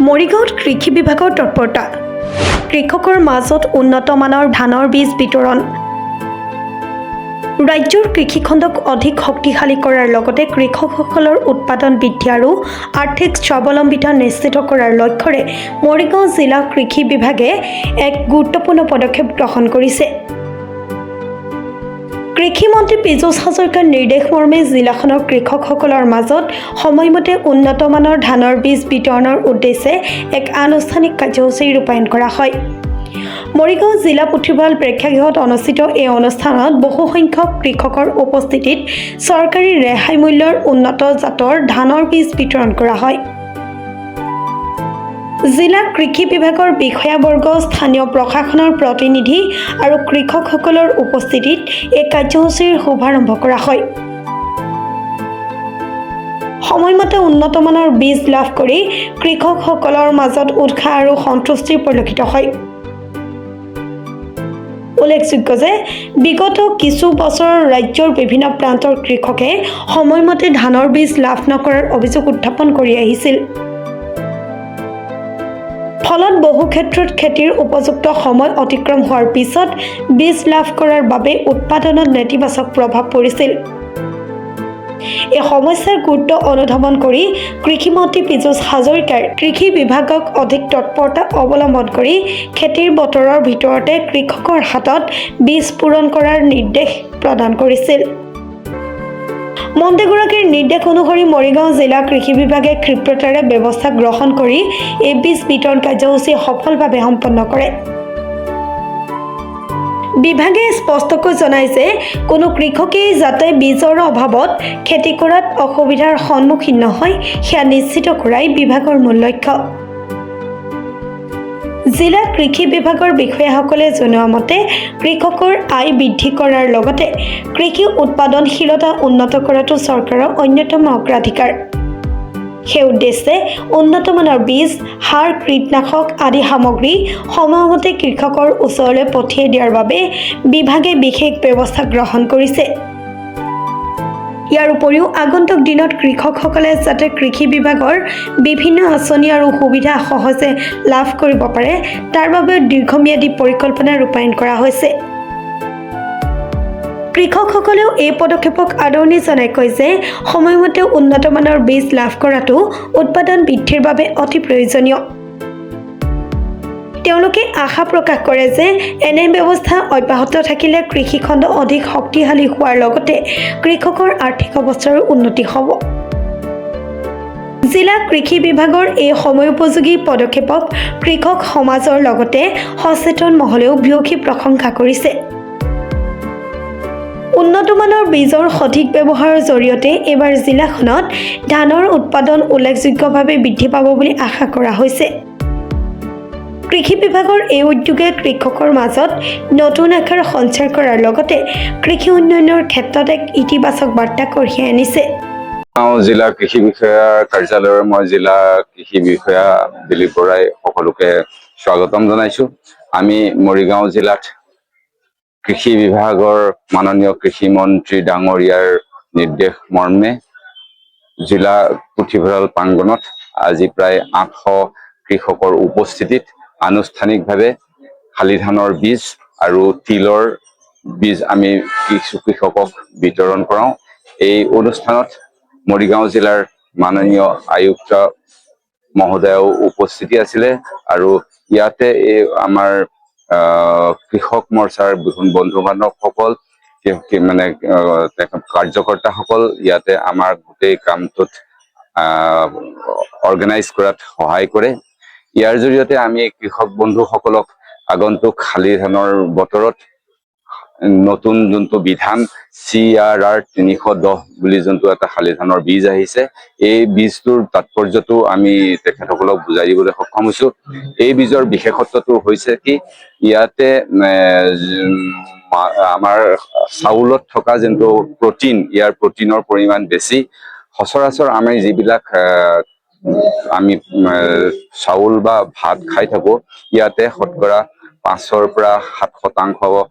মৰিগাঁৱত কৃষি বিভাগৰ তৎপৰতা কৃষকৰ মাজত উন্নতমানৰ ধানৰ বীজ বিতৰণ ৰাজ্যৰ কৃষিখণ্ডক অধিক শক্তিশালী কৰাৰ লগতে কৃষকসকলৰ উৎপাদন বৃদ্ধি আৰু আৰ্থিক স্বাৱলম্বিতা নিশ্চিত কৰাৰ লক্ষ্যৰে মৰিগাঁও জিলা কৃষি বিভাগে এক গুৰুত্বপূৰ্ণ পদক্ষেপ গ্ৰহণ কৰিছে। কৃষি মন্ত্ৰী পীযুষ হাজৰিকাৰ নিৰ্দেশ মৰ্মে জিলাখনৰ কৃষকসকলৰ মাজত সময়মতে উন্নতমানৰ ধানৰ বীজ বিতৰণৰ উদ্দেশ্যে এক আনুষ্ঠানিক কাৰ্যসূচী ৰূপায়ণ কৰা হয়। মৰিগাঁও জিলা পুথিভঁৰাল প্ৰেক্ষাগৃহত অনুষ্ঠিত এই অনুষ্ঠানত বহুসংখ্যক কৃষকৰ উপস্থিতিত চৰকাৰী ৰেহাই মূল্যৰ উন্নত জাতৰ ধানৰ বীজ বিতৰণ কৰা হয়। জিলা কৃষি বিভাগৰ বিষয়াবৰ্গ, স্থানীয় প্ৰশাসনৰ প্ৰতিনিধি আৰু কৃষকসকলৰ উপস্থিতিত এই কাৰ্যসূচীৰ শুভাৰম্ভ কৰা হয়। সময়মতে উন্নতমানৰ বীজ লাভ কৰি কৃষকসকলৰ মাজত উৎসাহ আৰু সন্তুষ্টি পৰিলক্ষিত হয়। উল্লেখযোগ্য যে বিগত কিছু বছৰ ৰাজ্যৰ বিভিন্ন প্ৰান্তৰ কৃষকে সময়মতে ধানৰ বীজ লাভ নকৰাৰ অভিযোগ উত্থাপন কৰি আহিছিল। ফলত বহু ক্ষেত্ৰত খেতিৰ উপযুক্ত সময় অতিক্ৰম হোৱাৰ পিছত বীজ লাভ কৰাৰ বাবে উৎপাদনত নেতিবাচক প্ৰভাৱ পৰিছিল। এই সমস্যাৰ গুৰুত্ব অনুধাৱন কৰি কৃষিমন্ত্ৰী পীযুষ হাজৰিকাৰ কৃষি বিভাগক অধিক তৎপৰতা অৱলম্বন কৰি খেতিৰ বতৰৰ ভিতৰতে কৃষকৰ হাতত বীজ পূৰণ কৰাৰ নিৰ্দেশ প্ৰদান কৰিছিল। মন্ত্ৰীগৰাকীৰ নিৰ্দেশ অনুসৰি মৰিগাঁও জিলা কৃষি বিভাগে ক্ষীপ্ৰতাৰে ব্যৱস্থা গ্ৰহণ কৰি এই বীজ বিতৰণ কাৰ্যসূচী সফলভাৱে সম্পন্ন কৰে। বিভাগে স্পষ্টকৈ জনায় যে কোনো কৃষকেই যাতে বীজৰ অভাৱত খেতি কৰাত অসুবিধাৰ সন্মুখীন নহয় সেয়া নিশ্চিত কৰাই বিভাগৰ মূল লক্ষ্য। জিলা কৃষি বিভাগৰ বিষয়াসকলে জনোৱা মতে কৃষকৰ আয় বৃদ্ধি কৰাৰ লগতে কৃষি উৎপাদনশীলতা উন্নত কৰাটো চৰকাৰৰ অন্যতম অগ্ৰাধিকাৰ। সেই উদ্দেশ্যে উন্নতমানৰ বীজ, সাৰ, কীটনাশক আদি সামগ্ৰী সময়মতে কৃষকৰ ওচৰলৈ পঠিয়াই দিয়াৰ বাবে বিভাগে বিশেষ ব্যৱস্থা গ্ৰহণ কৰিছে। ইয়াৰ উপৰিও আগন্তুক দিনত কৃষকসকলে যাতে কৃষি বিভাগৰ বিভিন্ন আঁচনি আৰু সুবিধা সহজে লাভ কৰিব পাৰে তাৰ বাবে দীৰ্ঘম্যাদী পৰিকল্পনা ৰূপায়ণ কৰা হৈছে। কৃষকসকলেও এই পদক্ষেপক আদৰণি জনাই কয় যে সময়মতে উন্নতমানৰ বীজ লাভ কৰাটো উৎপাদন বৃদ্ধিৰ বাবে অতি প্ৰয়োজনীয়। তেওঁলোকে আশা প্ৰকাশ কৰে যে এনে ব্যৱস্থা অব্যাহত থাকিলে কৃষিখণ্ড অধিক শক্তিশালী হোৱাৰ লগতে কৃষকৰ আৰ্থিক অৱস্থাৰো উন্নতি হ'ব। জিলা কৃষি বিভাগৰ এই সময়োপযোগী পদক্ষেপক কৃষক সমাজৰ লগতে সচেতন মহলেও ভূয়সী প্ৰশংসা কৰিছে। উন্নতমানৰ বীজৰ সঠিক ব্যৱহাৰৰ জৰিয়তে এইবাৰ জিলাখনত ধানৰ উৎপাদন উল্লেখযোগ্যভাৱে বৃদ্ধি পাব বুলি আশা কৰা হৈছে। কৃষি বিভাগৰ এই উদ্যোগে কৃষকৰ মাজত নতুন আশাৰ সঞ্চাৰ কৰাৰ লগতে কৃষি উন্নয়নৰ ক্ষেত্ৰত এক ইতিবাচক বাৰ্তা কঢ়িয়াই আনিছে। জিলা কৃষি বিষয়া কাৰ্যালয়ৰ মই জিলা কৃষি বিষয়া দিলীপ বৰাই সকলোকে স্বাগতম জনাইছো। আমি মৰিগাঁও জিলাত কৃষি বিভাগৰ মাননীয় কৃষি মন্ত্ৰী ডাঙৰীয়াৰ নিৰ্দেশ মৰ্মে জিলা পুথিভঁৰাল প্ৰাংগণত আজি প্ৰায় 800 কৃষকৰ উপস্থিতিত আনুষ্ঠানিকভাৱে শালি ধানৰ বীজ আৰু তিলৰ বীজ আমি কৃষকক বিতৰণ কৰাওঁ। এই অনুষ্ঠানত মৰিগাঁও জিলাৰ মাননীয় আয়ুক্ত মহোদয়ও উপস্থিতি আছিলে আৰু ইয়াতে এই আমাৰ কৃষক মৰ্চাৰ বন্ধু বান্ধৱসকল মানে কাৰ্যকৰ্তাসকল ইয়াতে আমাৰ গোটেই কামটোত অৰ্গেনাইজ কৰাত সহায় কৰে। ইয়াৰ জৰিয়তে আমি কৃষক বন্ধুসকলক আগন্তুক শালি ধানৰ বতৰত নতুন যোনটো বিধান CRR 310 বুলি যোনটো এটা শালি ধানৰ বীজ আহিছে, এই বীজটোৰ তাৎপৰ্যটো আমি তেখেতসকলক বুজাই দিবলৈ সক্ষম হৈছো। এই বীজৰ বিশেষত্বটো হৈছে কি ইয়াতে আমাৰ চাউলত থকা যোনটো প্ৰটিন, ইয়াৰ প্ৰটিনৰ পৰিমাণ বেছি। সচৰাচৰ আমি যিবিলাক আমি চাউল বা ভাত খাই থাকো ইয়াতে শতকৰা 5 পৰা 7%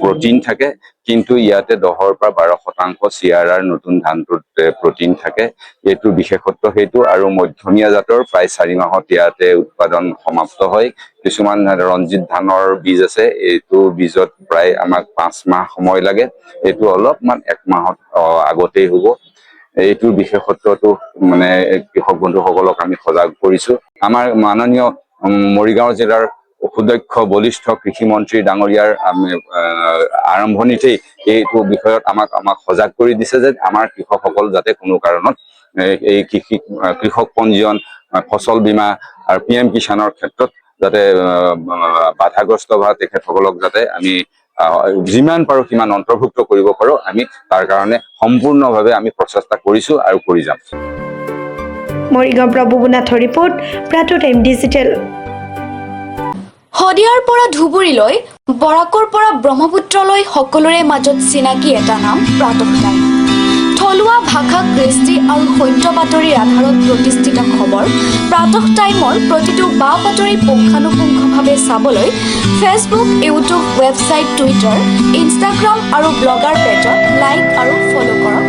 প্ৰটিন থাকে, কিন্তু ইয়াতে 10ৰ পৰা 12% CRR নতুন ধানটোত প্ৰটিন থাকে। এইটো বিশেষত্ব সেইটো, আৰু মধ্যমীয়া জাতৰ প্ৰায় 4 মাহত ইয়াতে উৎপাদন সমাপ্ত হয়। কিছুমান ৰঞ্জিত ধানৰ বীজ আছে, এইটো বীজত প্ৰায় আমাক 5 মাহ সময় লাগে, এইটো অলপমান 1 মাহত আগতেই হ'ব। এইটোৰ বিশেষত্বটো মানে কৃষক বন্ধুসকলক আমি সজাগ কৰিছো। আমাৰ মাননীয় মৰিগাঁও জিলাৰ সুদক্ষ বলিষ্ঠ কৃষি মন্ত্ৰী ডাঙৰীয়াৰ আৰম্ভণিতেই এইটো বিষয়ত আমাক সজাগ কৰি দিছে যে আমাৰ কৃষকসকল যাতে কোনো কাৰণত এই কৃষক পঞ্জীয়ন, ফচল বীমা আৰু PM কিষাণৰ ক্ষেত্ৰত যাতে বাধাগ্ৰস্ত বা তেখেতসকলক যাতে আমি যিমান পাৰো সিমান অন্তৰ্ভুক্ত কৰিব পাৰো, আমি তাৰ কাৰণে সম্পূৰ্ণভাৱে আমি প্ৰচেষ্টা কৰিছো আৰু কৰি যাম। মৰিগাঁৱৰ পৰা বুবুনাথৰ ৰিপৰ্ট, প্ৰাটো টাইম ডিজিটেল। শদিয়াৰ পৰা ধুবুৰীলৈ, বৰাকৰ পৰা ব্ৰহ্মপুত্ৰলৈ সকলোৰে মাজত চিনাকি এটা নাম প্ৰাতঃ টাইম। থলুৱা ভাষা, কৃষ্টি আৰু সত্য বাতৰিৰ আধাৰত প্ৰতিষ্ঠিত খবৰ প্ৰাতঃ টাইমৰ প্ৰতিটো বা বাতৰি পুংখানুপুংখভাৱে চাবলৈ Facebook, YouTube, website, Twitter, Instagram আৰু ব্লগাৰ পেজত লাইক আৰু ফ'ল' কৰক।